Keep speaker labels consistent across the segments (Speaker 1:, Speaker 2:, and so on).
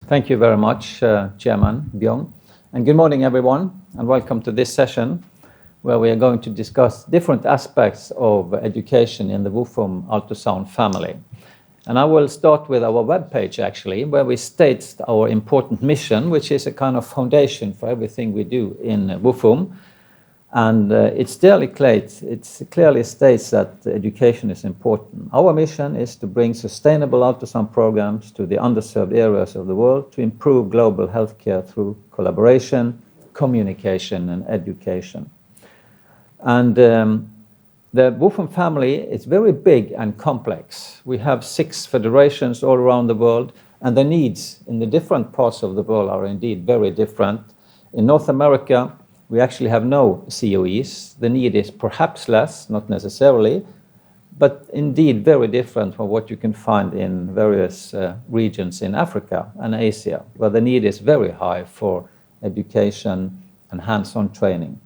Speaker 1: Thank you very much, Chairman Björn. And good morning, everyone, and welcome to this session where we are going to discuss different aspects of education in the WFUMB ultrasound family. And I will start with our webpage, actually, where we state our important mission, which is a kind of foundation for everything we do in WFUMB. And it clearly states that education is important. Our mission is to bring sustainable ultrasound programs to the underserved areas of the world to improve global healthcare through collaboration, communication, and education. And the WFUMB family is very big and complex. We have 6 federations all around the world, and the needs in the different parts of the world are indeed very different. In North America, we actually have no COEs. The need is perhaps less, not necessarily, but indeed very different from what you can find in various regions in Africa and Asia, where the need is very high for education and hands-on training.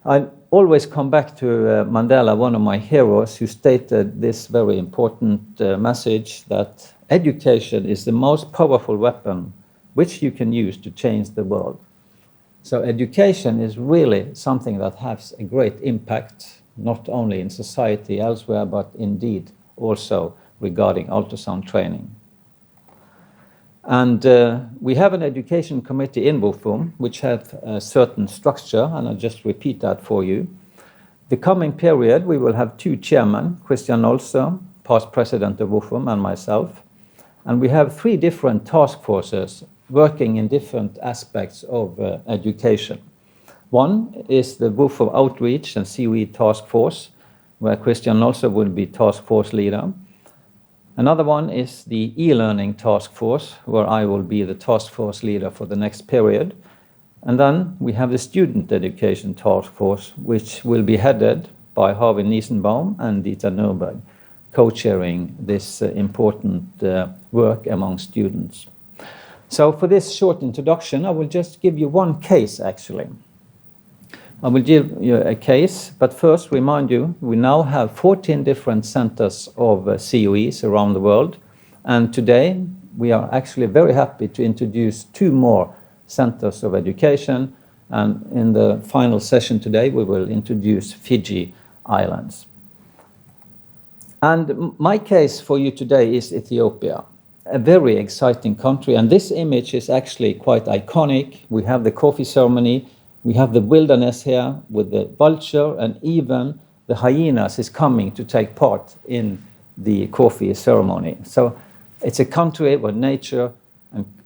Speaker 1: I always come back to Mandela, one of my heroes, who stated this very important message that education is the most powerful weapon which you can use to change the world. So education is really something that has a great impact, not only in society elsewhere, but indeed also regarding ultrasound training. And we have an education committee in WFUMB, which has a certain structure, and I'll just repeat that for you. The coming period, we will have 2 chairmen, Christian Nolse, past president of WFUMB, and myself. And we have 3 different task forces working in different aspects of education. One is the WFUMB Outreach and COE Task Force, where Christian Nolse will be task force leader. Another one is the e-learning task force, where I will be the task force leader for the next period. And then we have the student education task force, which will be headed by Harvey Niesenbaum and Dieter Nürnberg, co-chairing this important work among students. So for this short introduction, I will just give you one case, actually. I will give you a case, but first remind you, we now have 14 different centers of COEs around the world. And today, we are actually very happy to introduce 2 more centers of education. And in the final session today, we will introduce Fiji Islands. And my case for you today is Ethiopia, a very exciting country. And this image is actually quite iconic. We have the coffee ceremony. We have the wilderness here with the vulture, and even the hyenas is coming to take part in the coffee ceremony. So it's a country where nature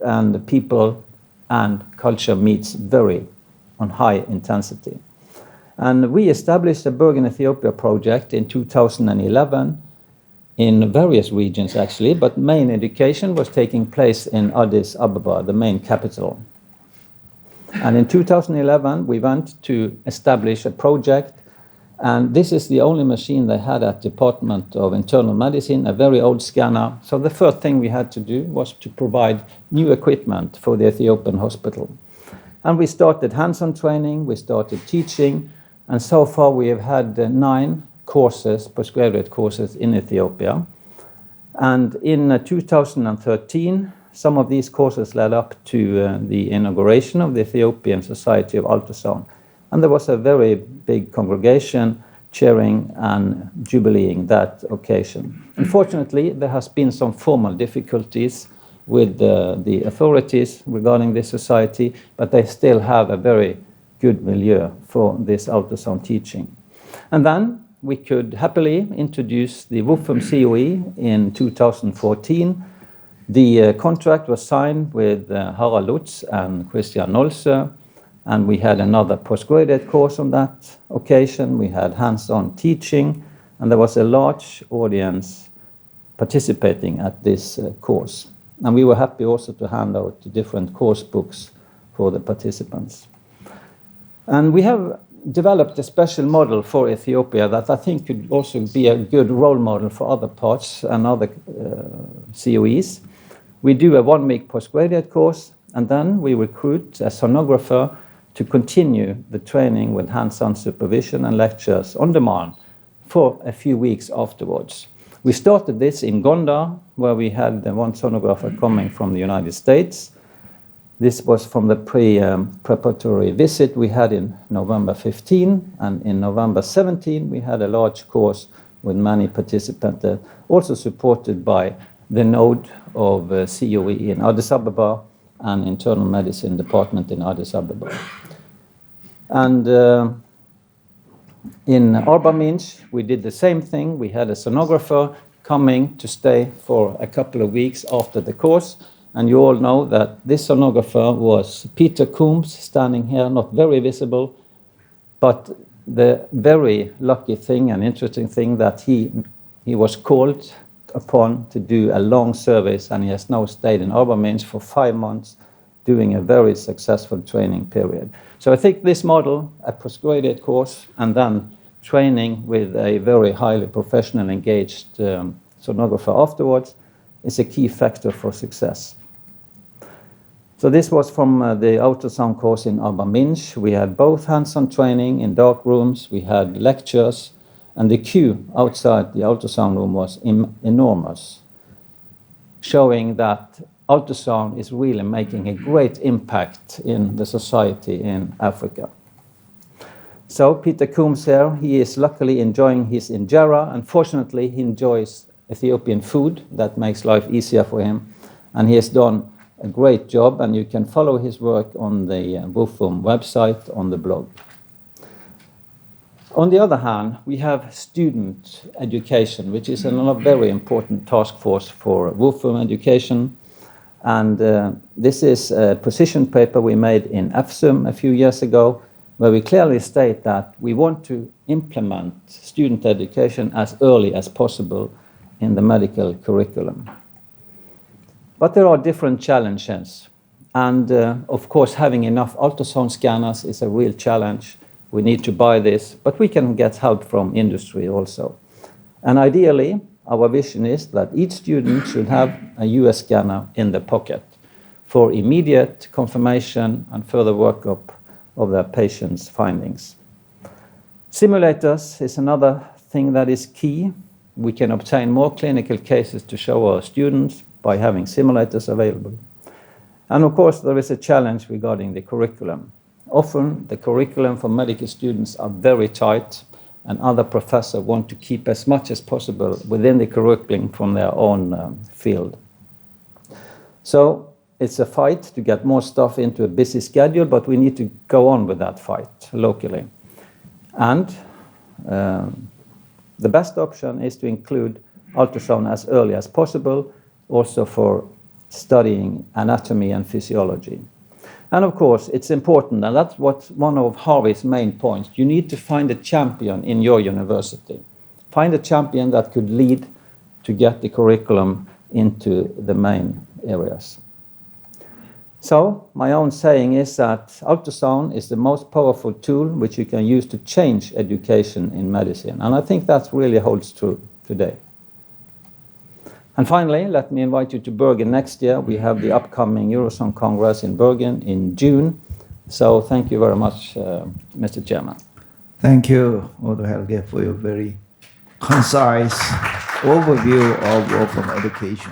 Speaker 1: and the people and culture meets very on high intensity. And we established the Bergen Ethiopia project in 2011 in various regions, actually, but main education was taking place in Addis Ababa, the main capital. And in 2011, we went to establish a project, and this is the only machine they had at Department of Internal Medicine, a very old scanner. So the first thing we had to do was to provide new equipment for the Ethiopian hospital. And we started hands-on training, we started teaching, and so far we have had 9 courses, postgraduate courses in Ethiopia. And in 2013, some of these courses led up to the inauguration of the Ethiopian Society of Ultrasound. And there was a very big congregation cheering and jubileeing that occasion. Unfortunately, there has been some formal difficulties with the authorities regarding this society, but they still have a very good milieu for this ultrasound teaching. And then we could happily introduce the WFUMB COE in 2014. The contract was signed with Harald Lutz and Christian Nolse, and we had another postgraduate course on that occasion. We had hands-on teaching, and there was a large audience participating at this course. And we were happy also to hand out different course books for the participants. And we have developed a special model for Ethiopia that I think could also be a good role model for other parts and other COEs. We do a 1-week postgraduate course, and then we recruit a sonographer to continue the training with hands-on supervision and lectures on demand for a few weeks afterwards. We started this in Gondar, where we had one sonographer coming from the United States. This was from the preparatory visit we had in November 15, and in November 17 we had a large course with many participants, also supported by the node of COE in Addis Ababa and Internal Medicine Department in Addis Ababa. And in Arba Minch, we did the same thing. We had a sonographer coming to stay for a couple of weeks after the course. And you all know that this sonographer was Peter Coombs, standing here, not very visible, but the very lucky thing and interesting thing that he was called upon to do a long service, and he has now stayed in Arba Minch for 5 months, doing a very successful training period. So I think this model, a postgraduate course, and then training with a very highly professional engaged sonographer afterwards, is a key factor for success. So this was from the ultrasound course in Arba Minch. We had both hands-on training in dark rooms, we had lectures, and the queue outside the ultrasound room was enormous, showing that ultrasound is really making a great impact in the society in Africa. So Peter Coombs here, he is luckily enjoying his injera. Unfortunately, he enjoys Ethiopian food. That makes life easier for him. And he has done a great job, and you can follow his work on the WFUMB website on the blog. On the other hand, we have student education, which is another very important task force for WFUMB education. And this is a position paper we made in FSUM a few years ago, where we clearly state that we want to implement student education as early as possible in the medical curriculum. But there are different challenges. And of course, having enough ultrasound scanners is a real challenge. We need to buy this, but we can get help from industry also. And ideally, our vision is that each student should have a US scanner in their pocket for immediate confirmation and further workup of their patients' findings. Simulators is another thing that is key. We can obtain more clinical cases to show our students by having simulators available. And of course, there is a challenge regarding the curriculum. Often, the curriculum for medical students are very tight, and other professors want to keep as much as possible within the curriculum from their own field. So it's a fight to get more stuff into a busy schedule, but we need to go on with that fight locally. And the best option is to include ultrasound as early as possible, also for studying anatomy and physiology. And of course, it's important, and that's one of Harvey's main points. You need to find a champion in your university. Find a champion that could lead to get the curriculum into the main areas. So, my own saying is that ultrasound is the most powerful tool which you can use to change education in medicine. And I think that really holds true today. And finally, let me invite you to Bergen next year. We have the upcoming Eurosong Congress in Bergen in June. So thank you very much, Mr. Chairman.
Speaker 2: Thank you, Odo Helge, for your very concise overview of WFUMB education.